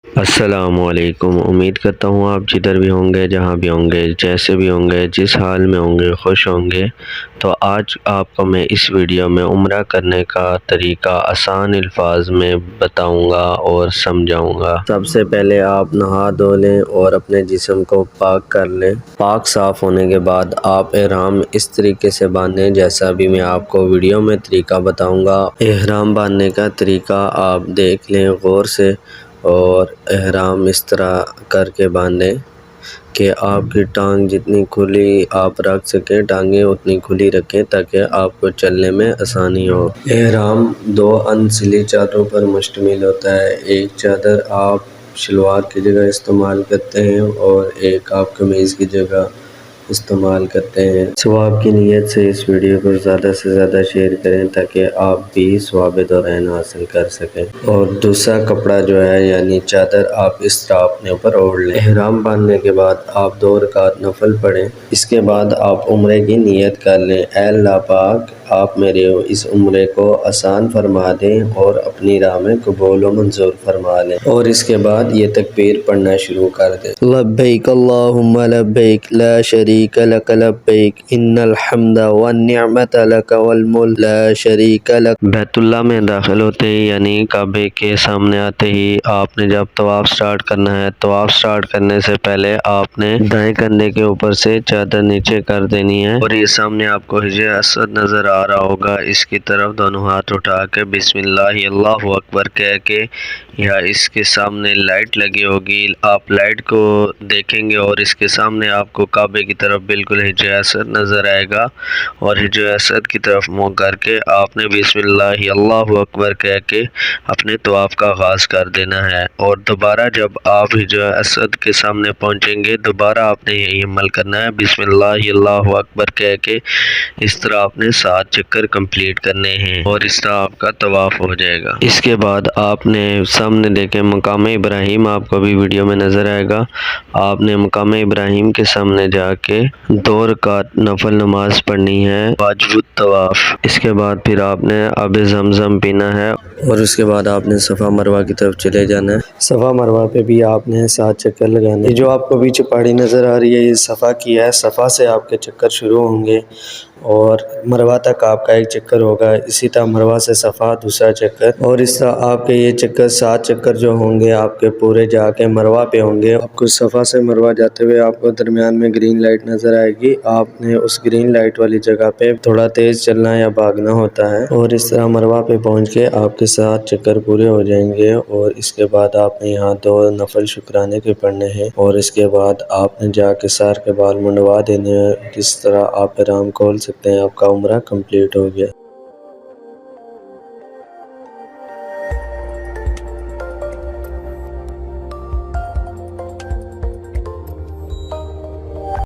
السلام علیکم۔ امید کرتا ہوں آپ جدھر بھی ہوں گے، جہاں بھی ہوں گے، جیسے بھی ہوں گے، جس حال میں ہوں گے، خوش ہوں گے۔ تو آج آپ کو میں اس ویڈیو میں عمرہ کرنے کا طریقہ آسان الفاظ میں بتاؤں گا اور سمجھاؤں گا۔ سب سے پہلے آپ نہا دھو لیں اور اپنے جسم کو پاک کر لیں۔ پاک صاف ہونے کے بعد آپ احرام اس طریقے سے باندھیں جیسا بھی میں آپ کو ویڈیو میں طریقہ بتاؤں گا۔ احرام باندھنے کا طریقہ آپ دیکھ لیں غور سے، اور احرام اس طرح کر کے باندھیں کہ آپ کی ٹانگ جتنی کھلی آپ رکھ سکیں، ٹانگیں اتنی کھلی رکھیں تاکہ آپ کو چلنے میں آسانی ہو۔ احرام دو انسلی چادروں پر مشتمل ہوتا ہے۔ ایک چادر آپ شلوار کی جگہ استعمال کرتے ہیں اور ایک آپ قمیض کی جگہ استعمال کرتے ہیں۔ ثواب کی نیت سے اس ویڈیو کو زیادہ سے زیادہ شیئر کریں تاکہ آپ بھی ثواب دورین حاصل کر سکیں۔ اور دوسرا کپڑا جو ہے یعنی چادر آپ اس طرح اپنے اوپر اوڑھ لیں۔ احرام باندھنے کے بعد آپ 2 رکعت نفل پڑھیں۔ اس کے بعد آپ عمرے کی نیت کر لیں۔ اے اللہ پاک، آپ میرے اس عمرے کو آسان فرما دیں اور اپنی راہ میں قبول و منظور فرما لیں۔ اور اس کے بعد یہ تکبیر پڑھنا شروع کر دیں۔ لبیک اللہم لبیک لا شریک لک لبیک ان الحمد والنعمت لک والملک لا شریک لک۔ بیت اللہ میں داخل ہوتے ہی یعنی کعبے کے سامنے آتے ہی آپ نے جب طواف سٹارٹ کرنا ہے، طواف سٹارٹ کرنے سے پہلے آپ نے دائیں کندھے کے اوپر سے چادر نیچے کر دینی ہے، اور یہ سامنے آپ کو حجر اسود نظر آ رہا ہوگا، اس کی طرف دونوں ہاتھ اٹھا کے بسم اللہ اللہ اکبر کہہ کے، یا اس کے سامنے لائٹ لگی ہوگی، آپ لائٹ کو دیکھیں گے اور اس کے سامنے آپ کو کعبے کی طرف بالکل حجر اسود نظر آئے گا، اور حجر اسود کی طرف منہ کر کے آپ نے بسم اللہ اللہ اکبر کہہ کے اپنے طواف کا آغاز کر دینا ہے۔ اور دوبارہ جب آپ حجر اسود کے سامنے پہنچیں گے، دوبارہ آپ نے یہی عمل کرنا ہے، بسم اللہ اللہ اکبر کہہ کے اس طرح آپ نے 7 چکر کمپلیٹ کرنے ہیں، اور اس طرح آپ کا طواف ہو جائے گا۔ اس کے بعد آپ نے سامنے دیکھیں مقام ابراہیم آپ کو بھی ویڈیو میں نظر آئے گا، آپ نے مقام ابراہیم کے سامنے جا کے 2 رکعت نفل نماز پڑھنی ہے، واجب الطواف۔ اس کے بعد پھر آپ نے آب زمزم پینا ہے، اور اس کے بعد آپ نے صفا مروہ کی طرف چلے جانا ہے۔ صفا مروہ پہ بھی آپ نے 7 چکر لگانے ہیں۔ جو آپ کو پیچھے پہاڑی نظر آ رہی ہے یہ صفا کی ہے، صفا سے آپ کے چکر شروع ہوں گے اور مروہ تک آپ کا 1 چکر ہوگا، اسی طرح مروہ سے صفا دوسرا چکر، اور اس طرح آپ کے یہ چکر 7 چکر جو ہوں گے آپ کے پورے جا کے مروہ پہ ہوں گے۔ آپ کو صفا سے مروہ جاتے ہوئے آپ کو درمیان میں گرین لائٹ نظر آئے گی، آپ نے اس گرین لائٹ والی جگہ پہ تھوڑا تیز چلنا یا بھاگنا ہوتا ہے، اور اس طرح مروہ پہ پہنچ کے آپ کے 7 چکر پورے ہو جائیں گے، اور اس کے بعد آپ نے یہاں 2 نفل شکرانے کے پڑھنے ہیں، اور اس کے بعد آپ نے جا کے سر کے بال منڈوا دینے ہیں۔ اس طرح آپ احرام کھول سکتے ہیں، آپ کا عمرہ کمپلیٹ ہو گیا۔